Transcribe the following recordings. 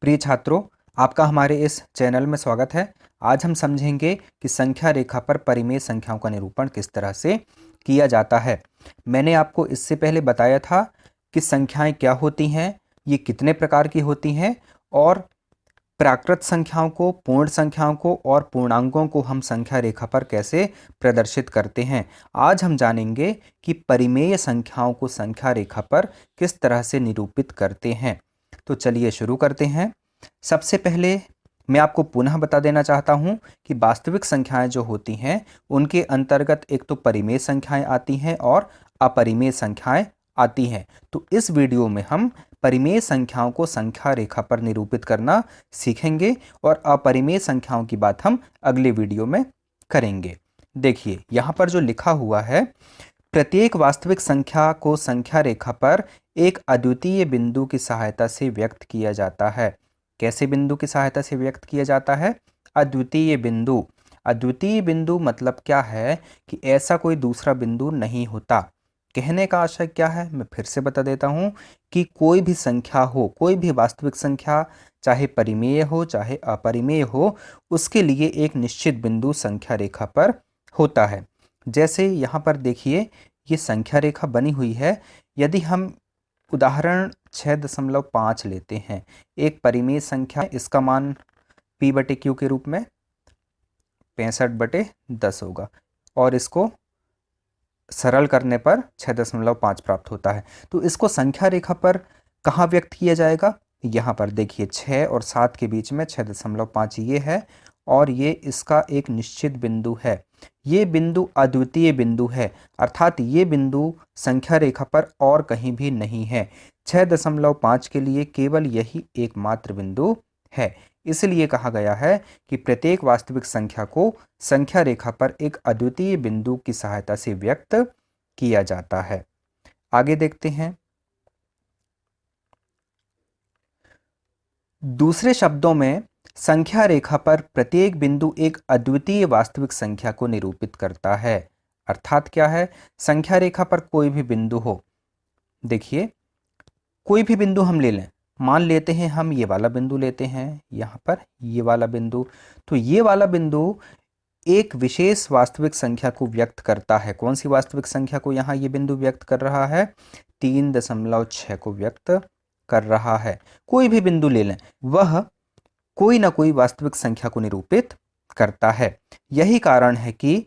प्रिय छात्रों, आपका हमारे इस चैनल में स्वागत है। आज हम समझेंगे कि संख्या रेखा पर परिमेय संख्याओं का निरूपण किस तरह से किया जाता है। मैंने आपको इससे पहले बताया था कि संख्याएं क्या होती हैं, ये कितने प्रकार की होती हैं और प्राकृत संख्याओं को, पूर्ण संख्याओं को और पूर्णांकों को हम संख्या रेखा पर कैसे प्रदर्शित करते हैं। आज हम जानेंगे कि परिमेय संख्याओं को संख्या रेखा पर किस तरह से निरूपित करते हैं। तो चलिए शुरू करते हैं। सबसे पहले मैं आपको पुनः बता देना चाहता हूं कि वास्तविक संख्याएं जो होती हैं उनके अंतर्गत एक तो परिमेय संख्याएं आती हैं और अपरिमेय संख्याएं आती हैं। तो इस वीडियो में हम परिमेय संख्याओं को संख्या रेखा पर निरूपित करना सीखेंगे और अपरिमेय संख्याओं की बात हम अगले वीडियो में करेंगे। देखिए यहाँ पर जो लिखा हुआ है, प्रत्येक वास्तविक संख्या को संख्या रेखा पर एक अद्वितीय बिंदु की सहायता से व्यक्त किया जाता है। कैसे बिंदु की सहायता से व्यक्त किया जाता है? अद्वितीय बिंदु। अद्वितीय बिंदु मतलब क्या है कि ऐसा कोई दूसरा बिंदु नहीं होता। कहने का आशय क्या है, मैं फिर से बता देता हूं कि कोई भी संख्या हो, कोई भी वास्तविक संख्या, चाहे परिमेय हो चाहे अपरिमेय हो, उसके लिए एक निश्चित बिंदु संख्या रेखा पर होता है। जैसे यहाँ पर देखिए, ये संख्या रेखा बनी हुई है। यदि हम उदाहरण 6.5 लेते हैं, एक परिमेय संख्या, इसका मान p/q के रूप में 65/10 होगा और इसको सरल करने पर 6.5 प्राप्त होता है। तो इसको संख्या रेखा पर कहाँ व्यक्त किया जाएगा? यहाँ पर देखिए, 6 और 7 के बीच में 6.5 ये है और ये इसका एक निश्चित बिंदु है। ये बिंदु अद्वितीय बिंदु है, अर्थात ये बिंदु संख्या रेखा पर और कहीं भी नहीं है। 6.5 के लिए केवल यही एकमात्र बिंदु है। इसलिए कहा गया है कि प्रत्येक वास्तविक संख्या को संख्या रेखा पर एक अद्वितीय बिंदु की सहायता से व्यक्त किया जाता है। आगे देखते हैं। दूसरे शब्दों में, संख्या रेखा पर प्रत्येक बिंदु एक अद्वितीय वास्तविक संख्या को निरूपित करता है। अर्थात क्या है? संख्या रेखा पर कोई भी बिंदु हो, देखिए कोई भी बिंदु हम ले लें, मान लेते हैं हम ये वाला बिंदु लेते हैं, यहाँ पर ये वाला बिंदु, तो ये वाला बिंदु एक विशेष वास्तविक संख्या को व्यक्त करता है। कौन सी वास्तविक संख्या को यहाँ ये बिंदु व्यक्त कर रहा है? 3.6 को व्यक्त कर रहा है। कोई भी बिंदु ले लें, वह कोई ना कोई वास्तविक संख्या को निरूपित करता है। यही कारण है कि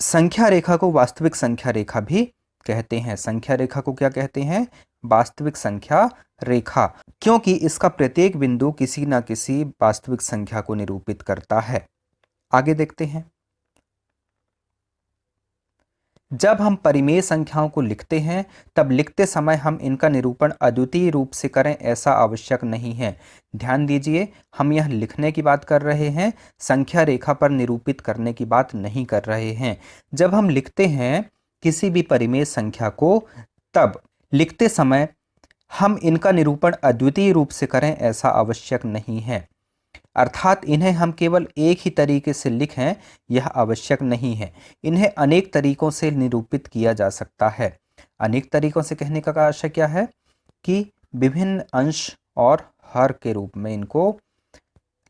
संख्या रेखा को वास्तविक संख्या रेखा भी कहते हैं। संख्या रेखा को क्या कहते हैं? वास्तविक संख्या रेखा, क्योंकि इसका प्रत्येक बिंदु किसी ना किसी वास्तविक संख्या को निरूपित करता है। आगे देखते हैं। जब हम परिमेय संख्याओं को लिखते हैं, तब लिखते समय हम इनका निरूपण अद्वितीय रूप से करें ऐसा आवश्यक नहीं है। ध्यान दीजिए, हम यह लिखने की बात कर रहे हैं, संख्या रेखा पर निरूपित करने की बात नहीं कर रहे हैं। जब हम लिखते हैं किसी भी परिमेय संख्या को, तब लिखते समय हम इनका निरूपण अद्वितीय रूप से करें ऐसा आवश्यक नहीं है। अर्थात इन्हें हम केवल एक ही तरीके से लिखें यह आवश्यक नहीं है। इन्हें अनेक तरीकों से निरूपित किया जा सकता है। अनेक तरीकों से कहने का आशय क्या है कि विभिन्न अंश और हर के रूप में इनको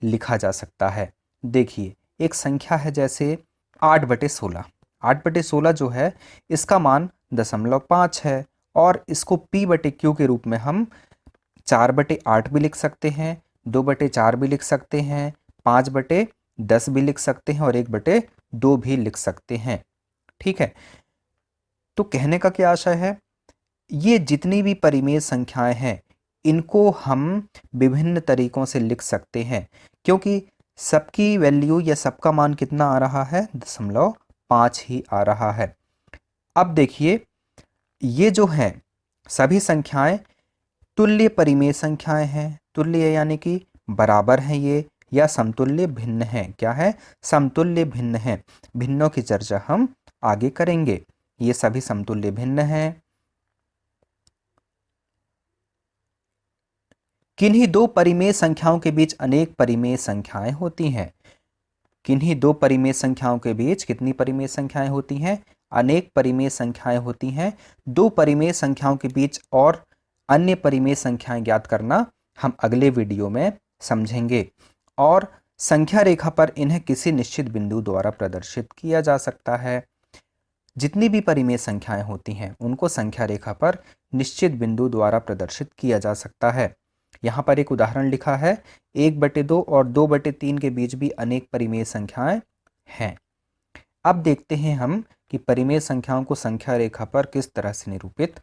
लिखा जा सकता है। देखिए, एक संख्या है जैसे 8/16। 8/16 जो है, इसका मान 0.5 है और इसको p/q के रूप में हम 4/8 भी लिख सकते हैं, 2/4 भी लिख सकते हैं, 5/10 भी लिख सकते हैं और 1/2 भी लिख सकते हैं। ठीक है, तो कहने का क्या आशय है, ये जितनी भी परिमेय संख्याएं हैं इनको हम विभिन्न तरीकों से लिख सकते हैं, क्योंकि सबकी वैल्यू या सबका मान कितना आ रहा है? 0.5 ही आ रहा है। अब देखिए, ये जो हैं सभी संख्याएं तुल्य परिमेय संख्याएं हैं। तुल्य यानी कि बराबर हैं ये, या समतुल्य भिन्न हैं। क्या है? समतुल्य भिन्न हैं। भिन्नों की चर्चा हम आगे करेंगे। ये सभी समतुल्य भिन्न हैं। किन्हीं दो परिमेय संख्याओं के बीच अनेक परिमेय संख्याएं होती हैं। किन्हीं दो परिमेय संख्याओं के बीच कितनी परिमेय संख्याएं होती हैं? अनेक परिमेय संख्याएं होती हैं। दो परिमेय संख्याओं के बीच और अन्य परिमेय संख्याएं ज्ञात करना हम अगले वीडियो में समझेंगे। और संख्या रेखा पर इन्हें किसी निश्चित बिंदु द्वारा प्रदर्शित किया जा सकता है। जितनी भी परिमेय संख्याएं होती हैं उनको संख्या रेखा पर निश्चित बिंदु द्वारा प्रदर्शित किया जा सकता है। यहाँ पर एक उदाहरण लिखा है, 1/2 और 2/3 के बीच भी अनेक परिमेय संख्याएं हैं। अब देखते हैं हम कि परिमेय संख्याओं को संख्या रेखा पर किस तरह से निरूपित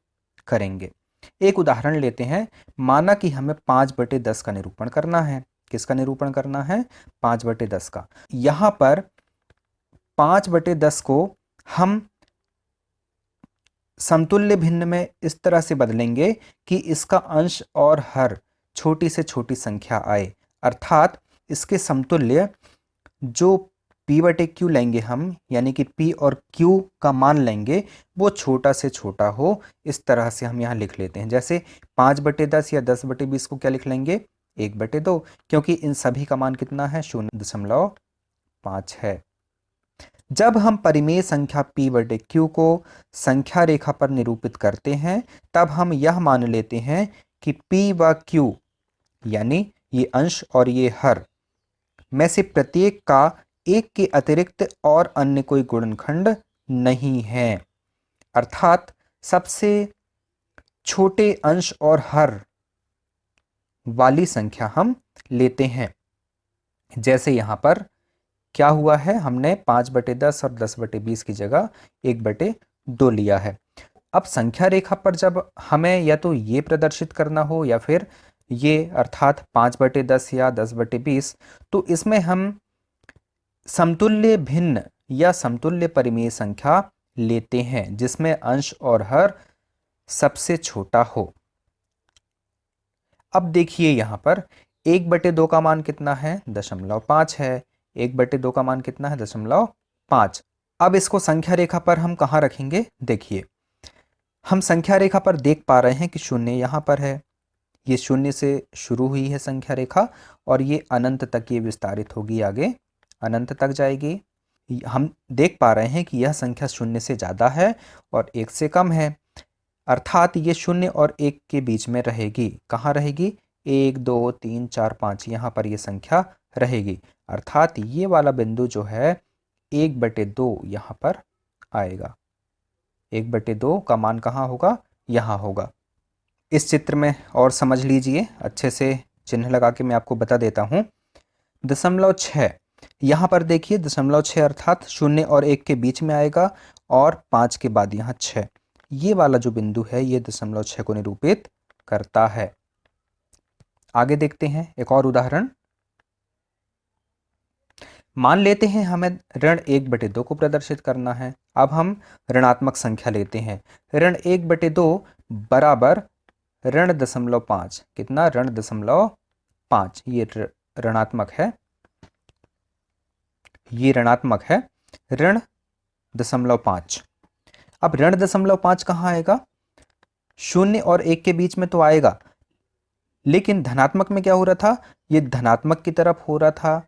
करेंगे। एक उदाहरण लेते हैं। माना कि हमें 5/10 का निरूपण करना है। किसका निरूपण करना है? 5/10 का। यहाँ पर 5/10 को हम समतुल्य भिन्न में इस तरह से बदलेंगे कि इसका अंश और हर छोटी से छोटी संख्या आए, अर्थात इसके समतुल्य जो p/q लेंगे हम, यानी कि p और q का मान लेंगे, वो छोटा से छोटा हो। इस तरह से हम यहाँ लिख लेते हैं। जैसे 5/10 या 10/20 को क्या लिख लेंगे? 1/2, क्योंकि इन सभी का मान कितना है? 0.5 है। जब हम परिमेय संख्या p/q को संख्या रेखा पर निरूपित करते हैं तब हम यह मान लेते हैं कि p व q यानी ये अंश और ये हर में से प्रत्येक का एक के अतिरिक्त और अन्य कोई गुणनखंड नहीं है, अर्थात सबसे छोटे अंश और हर वाली संख्या हम लेते हैं। जैसे यहाँ पर क्या हुआ है, हमने 5/10 और 10/20 की जगह 1/2 लिया है। अब संख्या रेखा पर जब हमें या तो ये प्रदर्शित करना हो या फिर ये, अर्थात 5/10 या 10/20, तो इसमें हम समतुल्य भिन्न या समतुल्य परिमेय संख्या लेते हैं जिसमें अंश और हर सबसे छोटा हो। अब देखिए यहाँ पर 1/2 का मान कितना है? 0.5 है। 1/2 का मान कितना है? 0.5। अब इसको संख्या रेखा पर हम कहाँ रखेंगे? देखिए, हम संख्या रेखा पर देख पा रहे हैं कि शून्य यहाँ पर है। ये शून्य से शुरू हुई है संख्या रेखा और ये अनंत तक ये विस्तारित होगी, आगे अनंत तक जाएगी। हम देख पा रहे हैं कि यह संख्या शून्य से ज़्यादा है और 1 से कम है, अर्थात ये 0 और 1 के बीच में रहेगी। कहाँ रहेगी? 1 2 3 4 5 यहाँ पर ये संख्या रहेगी, अर्थात ये वाला बिंदु जो है 1/2 यहाँ पर आएगा। 1/2 का मान कहाँ होगा? यहाँ होगा। इस चित्र में और समझ लीजिए, अच्छे से चिन्ह लगा के मैं आपको बता देता हूँ। 0.6 यहाँ पर देखिए, 0.6 अर्थात 0 और 1 के बीच में आएगा और 5 के बाद यहाँ 6। ये वाला जो बिंदु है ये 0.6 को निरूपित करता है। आगे देखते हैं एक और उदाहरण। मान लेते हैं हमें ऋण 1/2 को प्रदर्शित करना है। अब हम ऋणात्मक संख्या लेते हैं। ऋण 1/2 बराबर ऋण 0.5। कितना? ऋण 0.5। ये ऋणात्मक है, ये ऋणात्मक है, ऋण 0.5। अब ऋण 0.5 कहाँ आएगा? 0 और 1 के बीच में तो आएगा, लेकिन धनात्मक में क्या हो रहा था? ये धनात्मक की तरफ हो रहा था।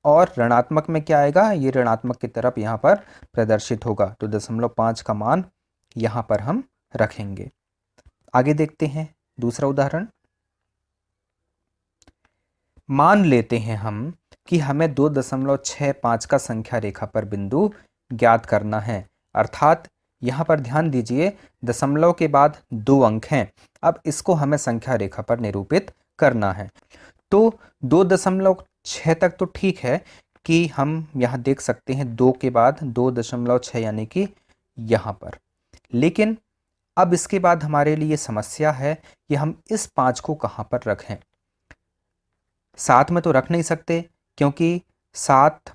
और ऋणात्मक में क्या आएगा? ये ऋणात्मक की तरफ यहाँ पर प्रदर्शित होगा। तो 0.5 का मान यहाँ पर हम रखेंगे। आगे देखते हैं दूसरा उदाहरण। मान लेते हैं हम कि हमें 2.65 का संख्या रेखा पर बिंदु ज्ञात करना है, अर्थात यहाँ पर ध्यान दीजिए, दशमलव के बाद 2 अंक हैं। अब इसको हमें संख्या रेखा पर निरूपित करना है। तो 2.6 तक तो ठीक है कि हम यहाँ देख सकते हैं 2 के बाद 2.6 यानी कि यहाँ पर, लेकिन अब इसके बाद हमारे लिए समस्या है कि हम इस 5 को कहाँ पर रखें। 7 में तो रख नहीं सकते, क्योंकि 7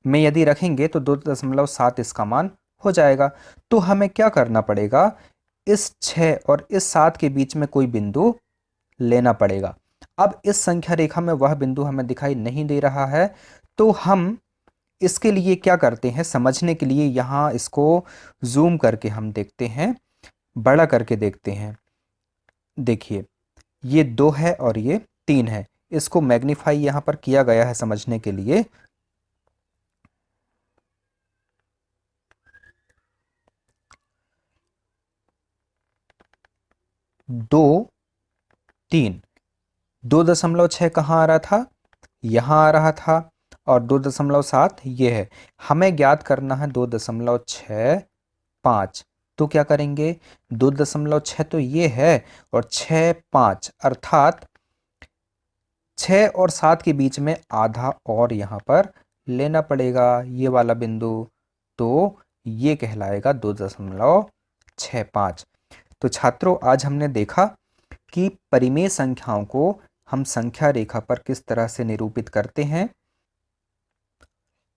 में यदि रखेंगे तो 2.7 इसका मान हो जाएगा। तो हमें क्या करना पड़ेगा? इस 6 और इस 7 के बीच में कोई बिंदु लेना पड़ेगा। अब इस संख्या रेखा में वह बिंदु हमें दिखाई नहीं दे रहा है, तो हम इसके लिए क्या करते हैं, समझने के लिए यहाँ इसको जूम करके हम देखते हैं, बड़ा करके देखते हैं। देखिए, ये 2 है और ये 3 है। इसको मैग्नीफाई यहाँ पर किया गया है समझने के लिए। 2 3। 2.6 कहाँ आ रहा था? यहाँ आ रहा था। और 2.7 ये है। हमें ज्ञात करना है 2.65। तो क्या करेंगे? 2.6 तो ये है और 6 5 अर्थात 6 और 7 के बीच में आधा और यहाँ पर लेना पड़ेगा, ये वाला बिंदु। तो ये कहलाएगा 2.65। तो छात्रों, आज हमने देखा कि परिमेय संख्याओं को हम संख्या रेखा पर किस तरह से निरूपित करते हैं।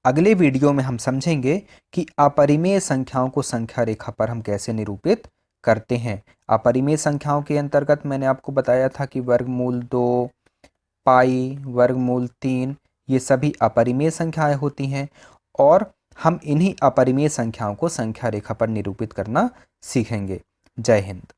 अगले वीडियो में हम समझेंगे कि अपरिमेय संख्याओं को संख्या रेखा पर हम कैसे निरूपित करते हैं। अपरिमेय संख्याओं के अंतर्गत मैंने आपको बताया था कि वर्गमूल 2, पाई, वर्गमूल 3 ये सभी अपरिमेय संख्याएं होती हैं और हम इन्हीं अपरिमेय संख्याओं को संख्या रेखा पर निरूपित करना सीखेंगे। जय हिंद।